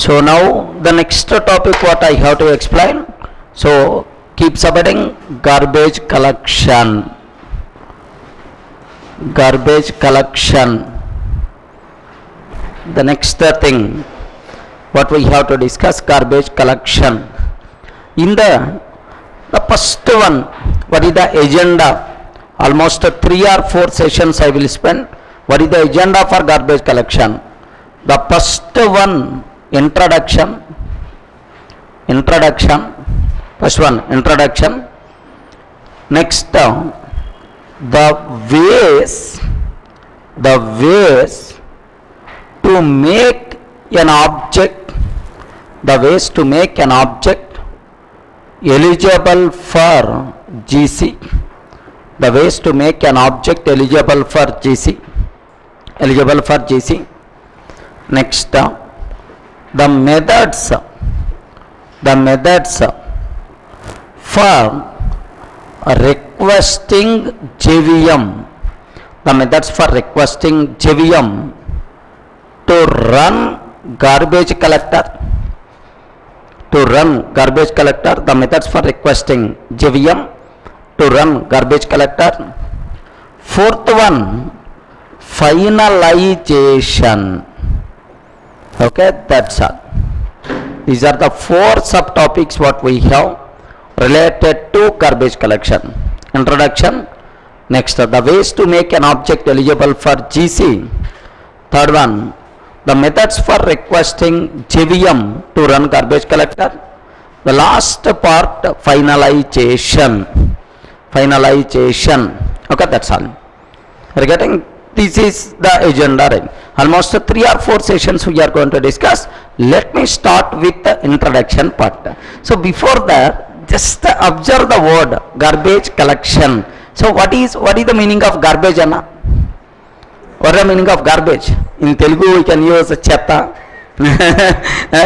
So now the next topic what I have to explain. So keep submitting garbage collection. Garbage collection. The next thing what we have to discuss, garbage collection. In the first one, what is the agenda? Almost 3 or 4 sessions I will spend. What is the agenda for garbage collection? The first one, introduction. First one, introduction. Next, the ways to make an object. The ways to make an object eligible for GC. The ways to make an object eligible for GC. Next, the methods for requesting JVM. The methods for requesting JVM to run garbage collector. The methods for requesting JVM to run garbage collector. Fourth one, finalization. Okay, that's all. These are the 4 subtopics what we have related to garbage collection. Introduction. Next, the ways to make an object eligible for GC. Third one, the methods for requesting JVM to run garbage collector. The last part, finalization. Okay, that's all. Regarding this is the agenda, right? Almost 3 or 4 sessions we are going to discuss. Let me start with the introduction part. So before that, just observe the word garbage collection. So what is the meaning of garbage, Anna? What is the meaning of garbage? In Telugu we can use chetta.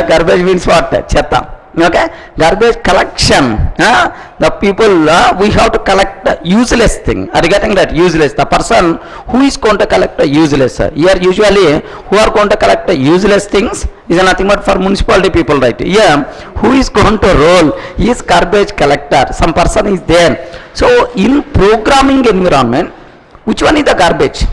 Garbage means what? Chetta. Okay, garbage collection. The people we have to collect useless thing. Are you getting that? Useless. The person who is going to collect useless. Here usually who are going to collect useless things is nothing but for municipality people, right? Yeah, who is going to roll is garbage collector. Some person is there. So in programming environment, which one is the garbage?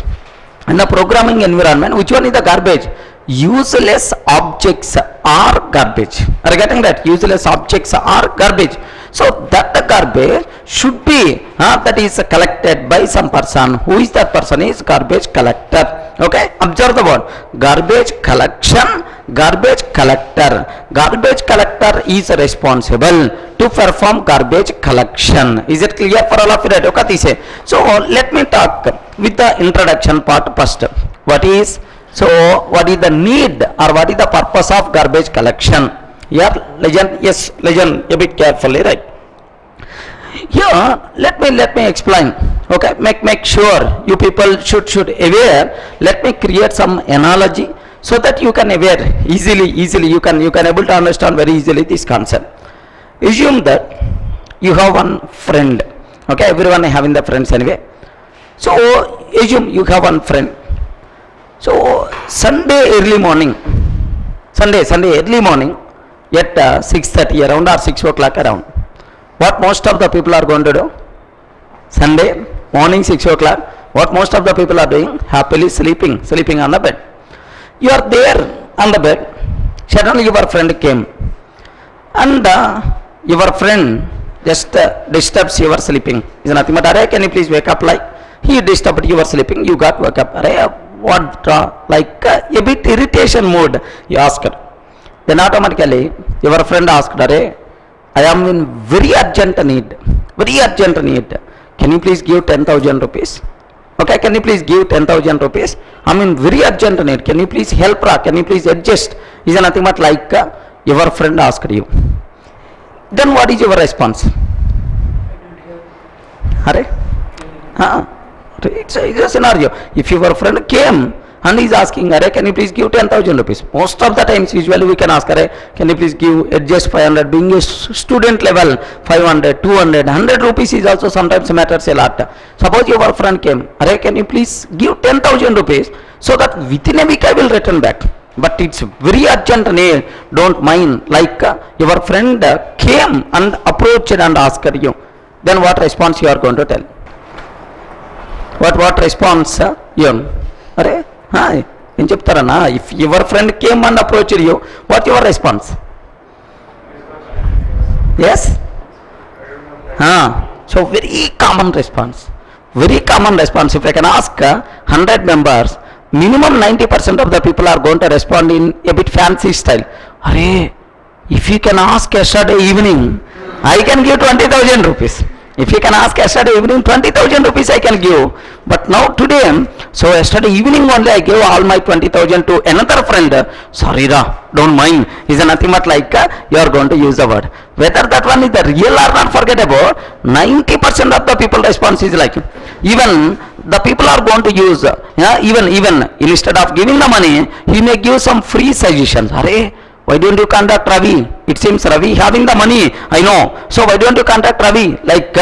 In the programming environment, which one is the garbage? Useless objects are garbage. Are you getting that? Useless objects are garbage. So that the garbage should be that is collected by some person. Who is that person? Is garbage collector. Okay, observe the word garbage collection, garbage collector. Garbage collector is responsible to perform garbage collection. Is it clear for all of you? Right? Okay, so let me talk with the introduction part first. What is the need or what is the purpose of garbage collection? Here, legend, yes, legend, a bit carefully, right? Here, let me explain. Okay, make sure you people should aware. Let me create some analogy so that you can aware easily. You can able to understand very easily this concept. Assume that you have one friend. Okay, everyone having the friends anyway. So assume you have one friend. So Sunday early morning at 6:30 around or 6 o'clock around, what most of the people are going to do? Sunday morning 6 o'clock, what most of the people are doing? Happily sleeping on the bed. You are there on the bed, suddenly your friend came and your friend just disturbs your sleeping. Is nothing but, "Arey, can you please wake up?" Like he disturbed your sleeping, you got woke up. "Arey, what?" Like a bit irritation mood you asked. Then automatically your friend asked, "Arey, I am in very urgent need. Can you please give 10,000 rupees? Okay, can you please give 10,000 rupees? I'm in very urgent need. Can you please help? Can you please adjust?" Is nothing but like your friend asked you. Then what is your response? Arey? It's a scenario. If your friend came and is asking, "Arey, can you please give 10,000 rupees?" Most of the times usually we can ask, "Arey, can you please give adjust 500?" Being a student level, 500, 200, 100 rupees is also sometimes matters a lot. Suppose your friend came, "Arey, can you please give 10,000 rupees so that within a week I will return back." but it's very urgent need, don't mind, like your friend came and approached and asked you, then what response you are going to tell? What response you? Are hi em cheptarana, if your friend came and approached you, what your response? Yes, so very common response, very common response. If I can ask 100 members, minimum 90% of the people are going to respond in a bit fancy style. Are if you can ask yesterday evening, I can give 20,000 rupees. If you can ask yesterday evening, 20,000 rupees I can give. But now today, so yesterday evening only I gave all my 20,000 to another friend. Sorry Ra, don't mind. Is nothing but like you are going to use the word. Whether that one is the real or not, forget about. 90% of the people response is like, even the people are going to use, even instead of giving the money, he may give some free suggestions. Are why don't you contact Ravi? It seems Ravi having the money, I know. So why don't you contact Ravi? Like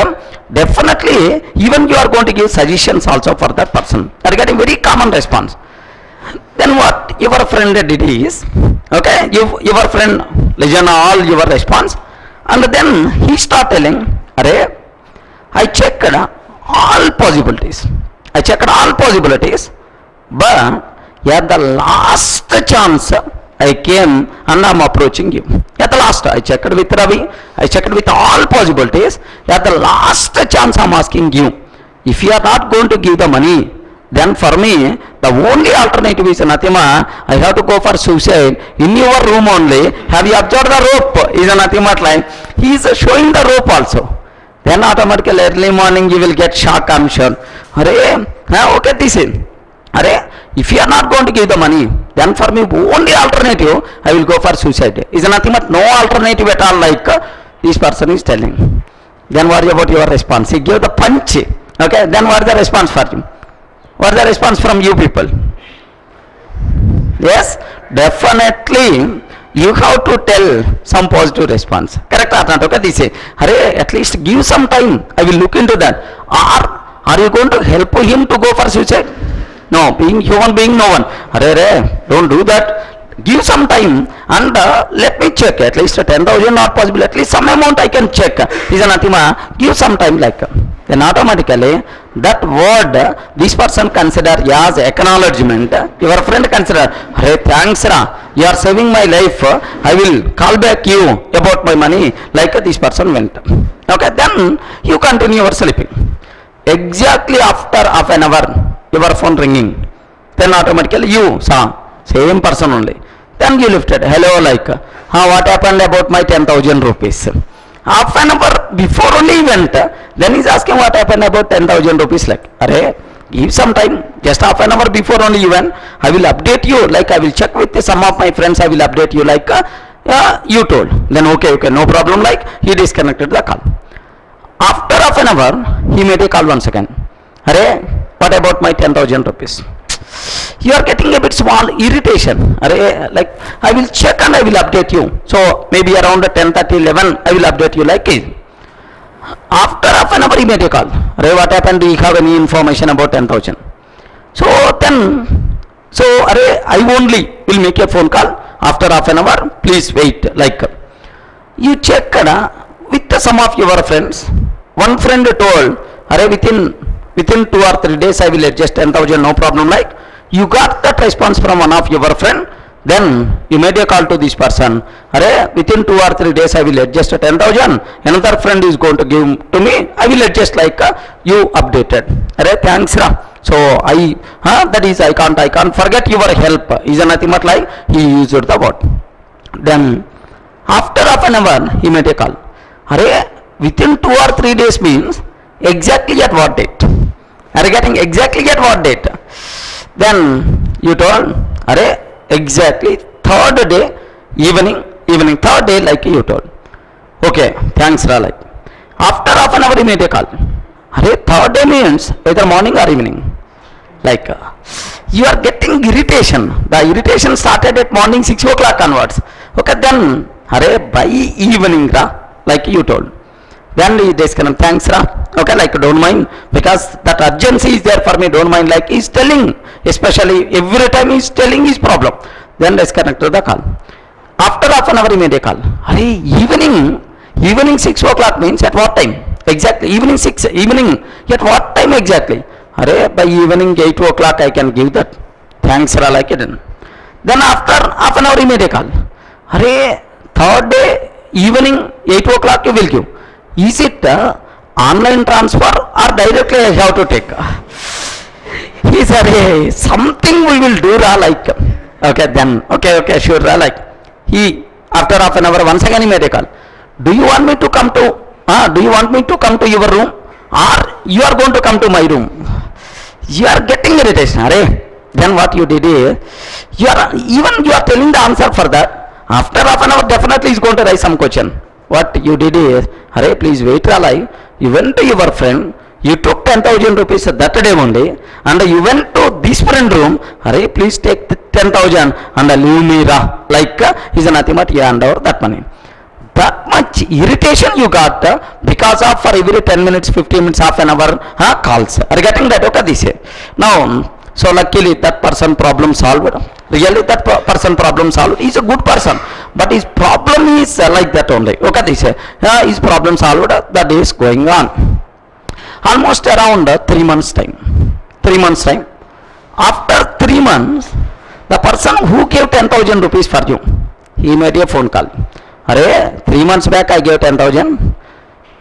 definitely, even you are going to give suggestions also for that person. Are getting very common response. Then what your friend did is, okay, your friend listen all your response, and then he start telling, Are I checked all possibilities. I checked all possibilities, but at the last chance, I came and I am approaching you. At the last, I checked with Ravi, I checked with all possibilities. At the last chance, I am asking you. If you are not going to give the money, then for me, the only alternative is Natima, I have to go for suicide in your room only. Have you observed the rope? Is Natima like, he is showing the rope also. Then automatically early morning you will get shock, I am sure. Okay, this is. If you are not going to give the money, then for me only alternative, I will go for suicide. Is nothing but no alternative at all, like this person is telling. Then what about your response? He gave the punch. Okay, then what is the response for you? What is the response from you people? Yes, definitely you have to tell some positive response. Correct or not? Okay, they say, at least give some time, I will look into that. Or are you going to help him to go for suicide? No, being human being, no one. Don't do that. Give some time and let me check. At least 10,000 not possible. At least some amount I can check. Is Anathema. Give some time like. Then automatically that word this person consider as acknowledgement. Your friend consider, thanks Ra, you are saving my life. I will call back you about my money. Like this person went. Okay, then you continue your sleeping. Exactly after half an hour, your phone ringing, then automatically you saw same person only, then you lifted, hello, like what happened about my 10,000 rupees? Half an hour before only he went, then he's asking what happened about 10,000 rupees, like give some time, just half an hour before only you went, I will update you, like I will check with some of my friends, I will update you, like you told. Then okay, no problem, like he disconnected the call. After half an hour, he made a call once again. What about my 10,000 rupees? You are getting a bit small irritation. Like I will check and I will update you. So maybe around 10:30, 11, I will update you like this. After half an hour, he made a call. What happened? Do you have any information about 10,000? So then, I only will make a phone call after half an hour. Please wait. Like you check with some of your friends. One friend told, within 2 or 3 days I will adjust 10,000, no problem. Like you got that response from one of your friend, then you made a call to this person. Within 2 or 3 days I will adjust 10,000. Another friend is going to give to me. I will adjust like you updated. Thanks Ra. So that is I can't forget your help. Is nothing but like he used the word. Then after half an hour he made a call. Within 2 or 3 days means exactly at what date? Are you getting exactly at what date? Then you told, exactly third day, evening, third day, like you told. Okay, thanks Ra. Like after half an hour he made a call. Third day means either morning or evening. Like you are getting irritation. The irritation started at morning 6 o'clock onwards. Okay, then by evening Ra, like you told. Then he disconnect, thanks Ra. Okay, like don't mind, because that urgency is there for me, don't mind, like he's telling, especially every time he's telling his problem. then disconnect the call. After half an hour he made a call. Hey, evening 6 o'clock means at what time? Exactly, evening at what time exactly? Hey, by evening 8 o'clock I can give that. Thanks, I like it. Then after half an hour he made a call. Hey, third day, evening 8 o'clock you will give. Is it online transfer or directly I have to take? He said, hey, something we will do, like, okay, then, okay, sure, like, he, after half an hour, once again he made a call. Do you want me to come to your room, or you are going to come to my room? You are getting irritation, then what you did is, you are telling the answer for that. After half an hour, definitely he is going to raise some question. What you did is, please wait, you went to your friend, you took 10,000 rupees that day only, and you went to this friend room, please take 10,000 and leave me, like, is nothing but you hand over that money. That much irritation you got because of for every 10 minutes, 15 minutes, half an hour calls. Are you getting that? Okay, this. Now, so luckily that person problem solved. Really that person problem solved. He's a good person, but his problem is like that only. Okay, this. His problem solved. That is going on. Almost around 3 months time. 3 months time. After 3 months, the person who gave 10,000 rupees for you, he made a phone call. 3 months back I gave 10,000.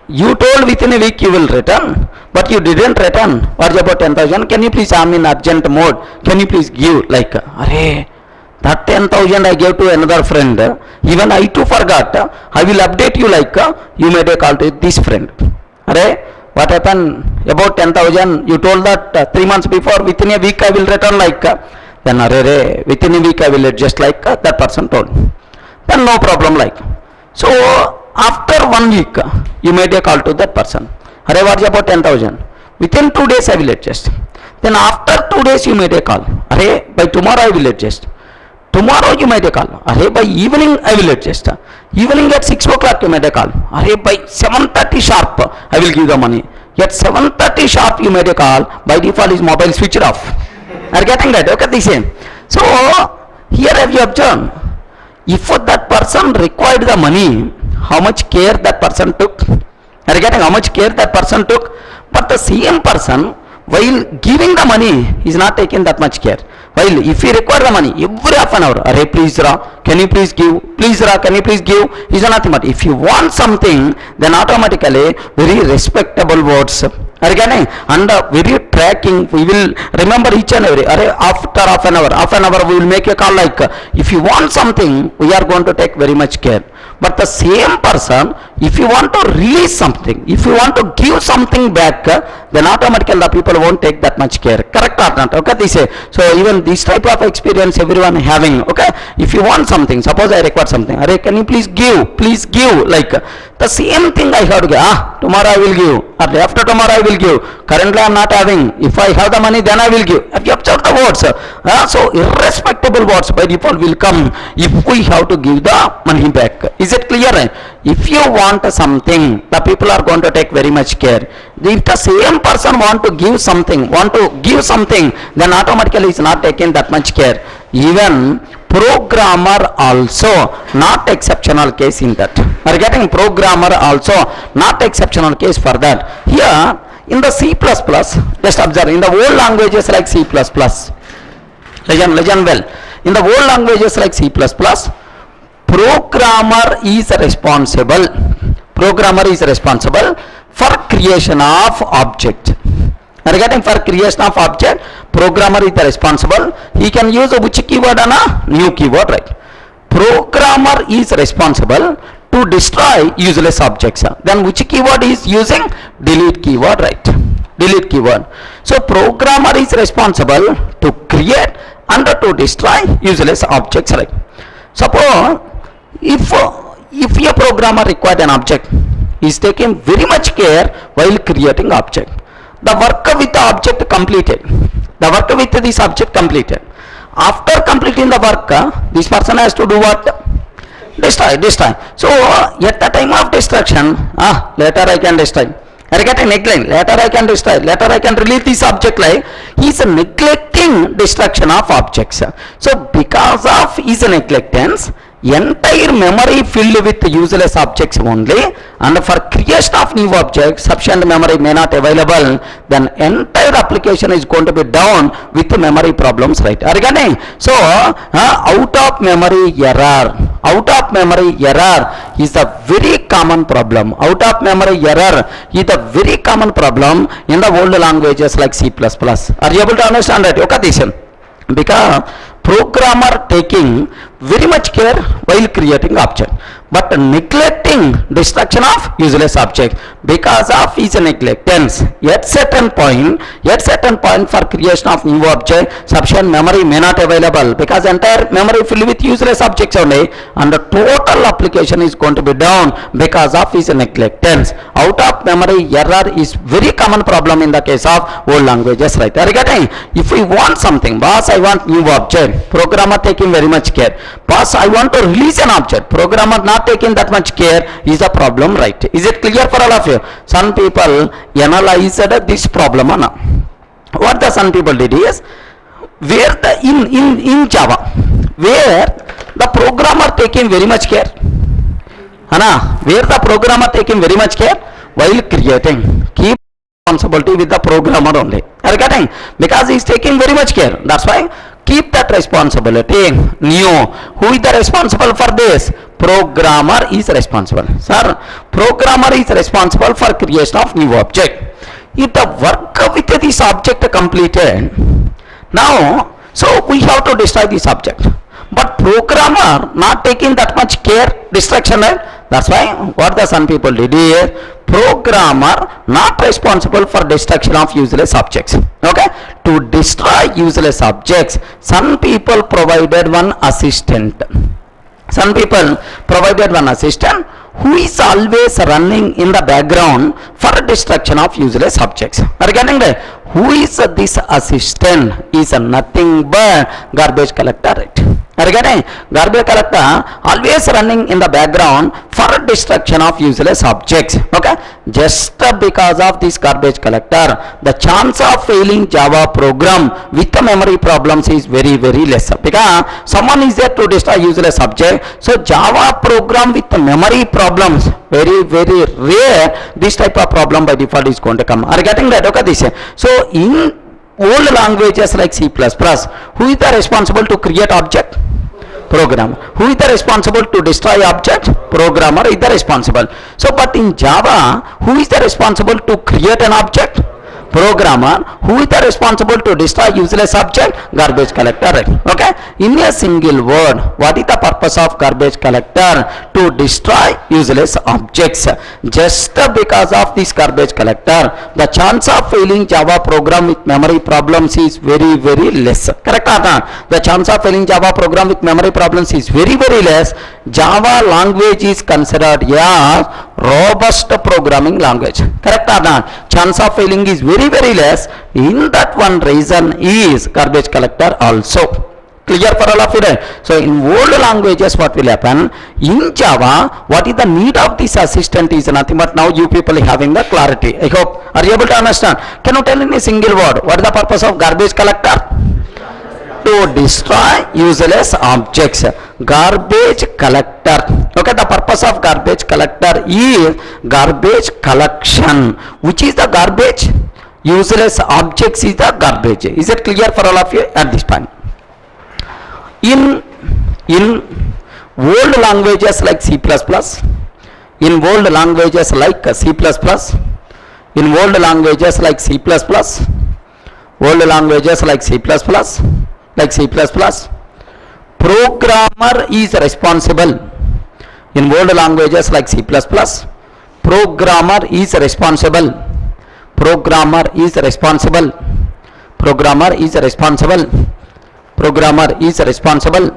You told within a week you will return, but you didn't return. What about 10,000? Can you please, I'm in urgent mode. Can you please give? Like, that 10,000 I gave to another friend. Even I too forgot. I will update you, like, you made a call to this friend. What happened? About 10,000, you told that 3 months before, within a week I will return, like, then within a week I will adjust, like, that person told. Then no problem, like. So after 1 week, you made a call to that person. What is about 10,000? Within 2 days I will adjust. Then after 2 days you made a call. By tomorrow I will adjust. Tomorrow you made a call. By evening I will adjust. Evening at 6 o'clock you made a call. By 7:30 sharp I will give the money. At 7:30 sharp you made a call. By default his mobile switched off. Are you getting that? Okay, the same. So here have you observed? If that person required the money, how much care that person took? Are you getting how much care that person took? But the same person, while giving the money, is not taking that much care. While if he require the money, every half an hour, please can you please give? Please can you please give? Is nothing but if you want something, then automatically very respectable words. Are you getting? And very tracking, we will remember each and every. After half an hour we will make a call, like, if you want something, we are going to take very much care. But the same person, if you want to release something, if you want to give something back, then automatically the people won't take that much care. Correct or not? Okay, they say. So even this type of experience everyone having. Okay, if you want something, suppose I require something, can you please give? Please give. Like, the same thing I have to give. Tomorrow I will give, or after tomorrow I will give. Currently I am not having. If I have the money, then I will give. Have you observed the words? So irrespectable words by default will come if we have to give the money back. Is it clear? If you want something, the people are going to take very much care. If the same person want to give something, then automatically is not taking that much care. Even programmer also not exceptional case in that. Are getting programmer also not exceptional case for that. Here in the C++, just observe, in the old languages like C++, listen well, in the old languages like C++, programmer is responsible for creation of object. Are you getting? For creation of object, programmer is responsible. He can use which keyword and a new keyword, right? Programmer is responsible to destroy useless objects. Then which keyword is using? Delete keyword, right? Delete keyword. So programmer is responsible to create and to destroy useless objects, right? Suppose if a programmer required an object, he is taking very much care while creating object. The work with the object completed. After completing the work, this person has to do what? Destroy. So at the time of destruction, later I can destroy. I get a neglect. Later I can destroy. Later I can release this object like he is neglecting destruction of objects. So because of his neglectance, entire memory filled with useless objects only, and for creation of new objects sufficient memory may not available, then entire application is going to be down with memory problems, right? Are you getting? So out of memory error is a very common problem. Out of memory error is a very common problem in the old languages like C++. Are you able to understand that? Okay, this because programmer taking very much care while creating object, but neglecting destruction of useless object because of his neglectance. At certain point for creation of new object sufficient memory may not available because entire memory filled with useless objects only, and the total application is going to be down because of his neglectance. Out of memory error is very common problem in the case of old languages, right? Are you getting? If we want something, boss, I want new object, programmer taking very much care. Boss, I want to release an object, programmer not taking that much care is a problem, right? Is it clear for all of you? Some people analyzed this problem. What the some people did is, where the in Java, where the programmer taking very much care, where the programmer taking very much care while creating, keep responsibility with the programmer only. Are you getting? Because he is taking very much care. That's why keep that responsibility. New. Who is the responsible for this? Programmer is responsible. Sir, programmer is responsible for creation of new object. If the work with this object completed, now, so we have to destroy this object. But programmer not taking that much care, destruction, right? That's why what the some people did is, programmer not responsible for destruction of useless objects. Okay, to destroy useless objects, some people provided one assistant. Some people provided one assistant who is always running in the background for destruction of useless objects. Are you getting that? Who is this assistant? Is nothing but garbage collector, right? Are you getting? Garbage collector always running in the background for destruction of useless objects. Okay, just because of this garbage collector, the chance of failing Java program with the memory problems is very less, because someone is there to destroy useless object. So Java program with the memory problems, very rare this type of problem by default is going to come. Are you getting that? Okay, this. So in old languages like C++, who is the responsible to create object? Programmer. Who is the responsible to destroy object? Programmer is the responsible. So but in Java, who is the responsible to create an object? Programmer. Who is the responsible to destroy useless object? Garbage collector. Okay, in a single word, what is the purpose of garbage collector? To destroy useless objects. Just because of this garbage collector, the chance of failing Java program with memory problems is very less. Correct or not? The chance of failing Java program with memory problems is very less. Java language is considered a robust programming language. Correct or not? Chance of failing is very less. In that one reason is garbage collector also. Clear for all of you, right? So in old languages what will happen? In Java, what is the need of this assistant is nothing but now you people are having the clarity. I hope. Are you able to understand? Can you tell in a single word what is the purpose of garbage collector? To destroy useless objects. Garbage collector. Okay, the purpose of garbage collector is garbage collection. Which is the garbage? Useless objects is the garbage. Is it clear for all of you at this point? In old languages like C++, in old languages like C++, in old languages like C++, old languages like C++, programmer is responsible. In old languages like C++, programmer is responsible. Programmer is responsible. Programmer is responsible. Programmer is responsible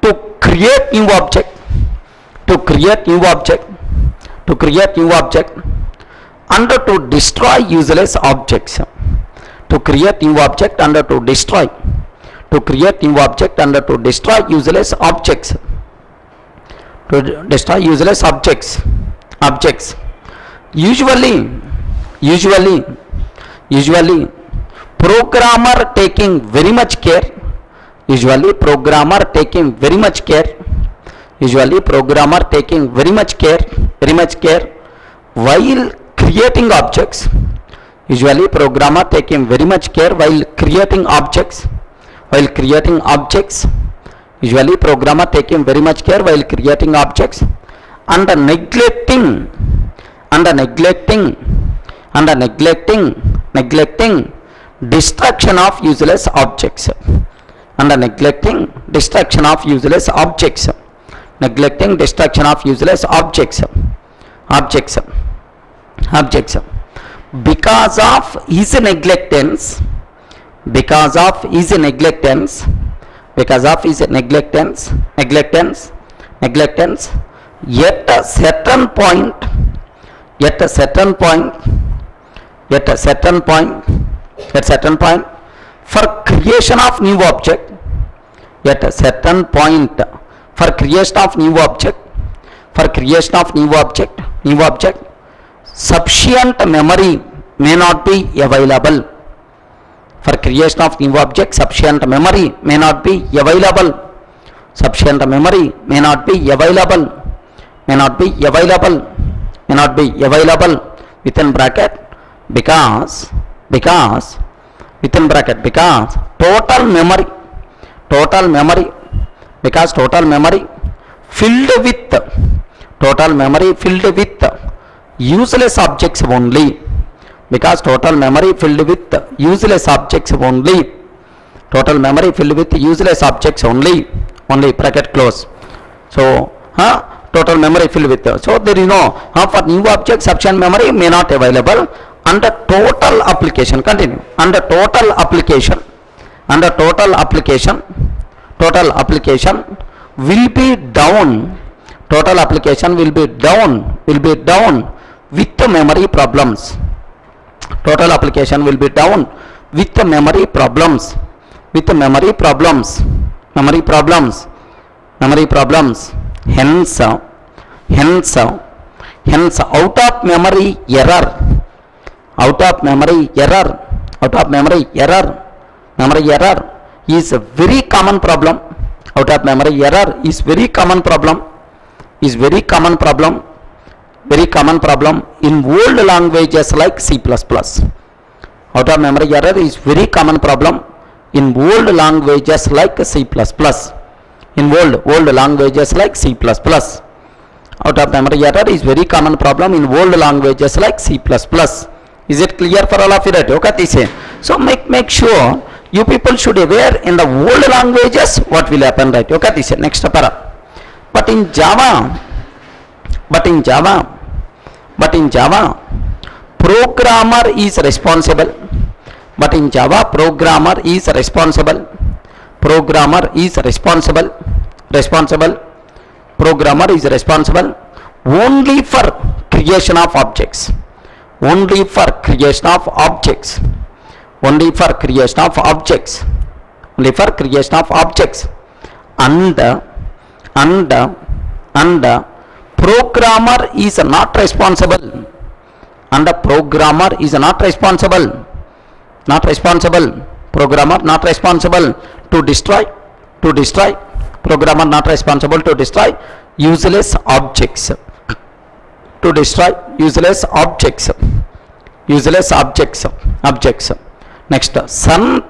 to create new object. To create new object. To create new object. And to destroy useless objects. To create new object and to destroy. To create new object and to destroy useless objects. To destroy useless objects. Usually Usually programmer taking very much care, usually programmer taking very much care, usually programmer taking very much care while creating objects, usually programmer taking very much care while creating objects, usually programmer taking very much care while creating objects, and neglecting destruction of useless objects, and neglecting destruction of useless objects, because of his neglectance, at a certain point, for creation of new object, sufficient memory may not be available. For creation of new object, sufficient memory may not be available. Within bracket, because within bracket, because total memory filled with useless objects only, because total memory filled with useless objects only, bracket close. So total memory filled with, so there is no for new object sufficient memory may not available. Under total application, continue, under total application will be down, with the memory problems, hence out of memory error is a very common problem. In old languages like C++. Out of memory error is very common problem in old languages like C++. Out of memory error is very common problem in old languages like C++. Is it clear for all of you? Right? Okay, so make sure you people should aware in the old languages what will happen, right? Okay, next para. But in Java programmer is responsible. Only for creation of objects, and programmer is not responsible, to destroy useless objects, Next, some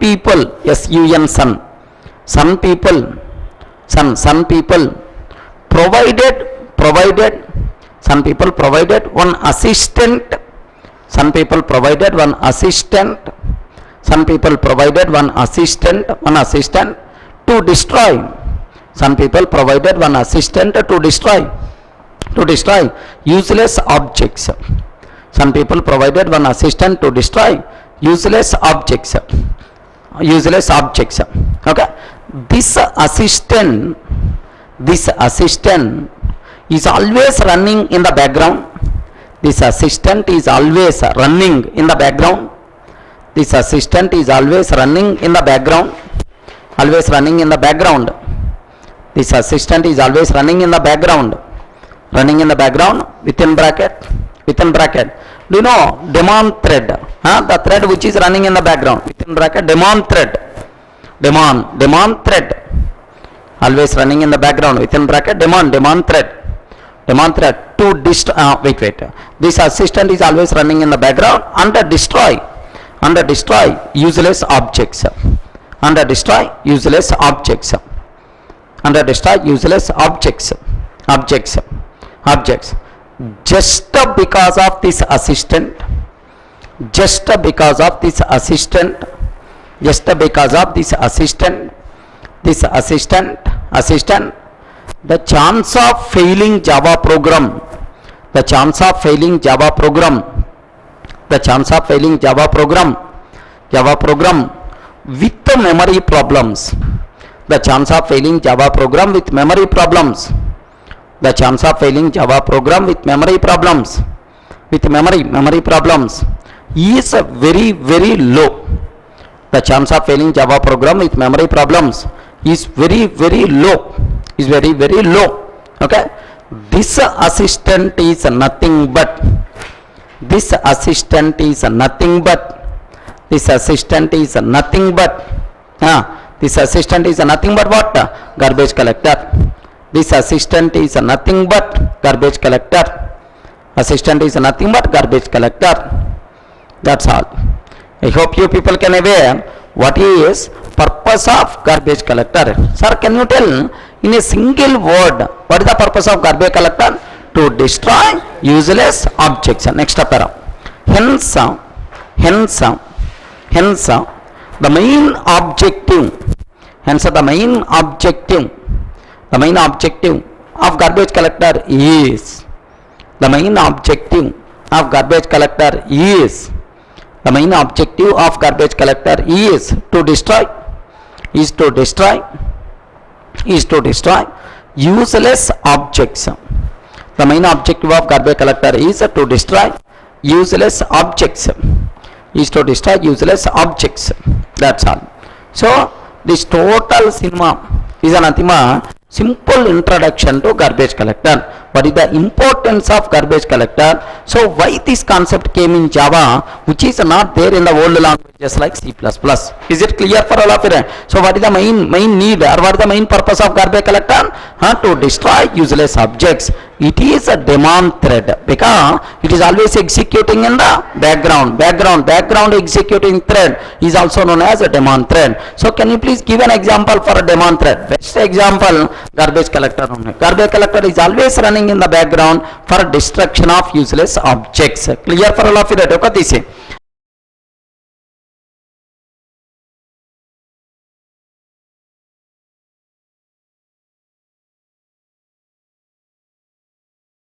people provided one assistant, to destroy, useless objects. Okay, this assistant is always running in the background. This assistant is always running in the background. Within bracket Do you know daemon thread? The thread which is running in the background. Within bracket daemon thread. Daemon thread. Always running in the background. Within bracket daemon thread. Daemon thread to destroy. Wait. This assistant is always running in the background. Under destroy useless objects. Under destroy useless objects. Under destroy useless objects. Just because of this assistant, the chance of failing Java program with memory problems, the chance of failing Java program with memory problems, is very low. The chance of failing Java program with memory problems is very low. Okay, this assistant is nothing but what? Garbage collector. This assistant is nothing but garbage collector. That's all. I hope you people can aware what is purpose of garbage collector. Sir, can you tell in a single word what is the purpose of garbage collector? To destroy useless objects. Next para. Hence the main objective of garbage collector is to destroy useless objects. The main objective of garbage collector is to destroy useless objects. That's all. So this total cinema is nothing but simple introduction to garbage collector. What is the importance of garbage collector? So why this concept came in Java, which is not there in the old languages like C++? Is it clear for all of you? So what is the main need, or what is the main purpose of garbage collector? To destroy useless objects. It is a daemon thread because it is always executing in the background. Background executing thread is also known as a daemon thread. So can you please give an example for a daemon thread? Best example, garbage collector. Garbage collector is always running in the background for destruction of useless objects. Clear for all of you?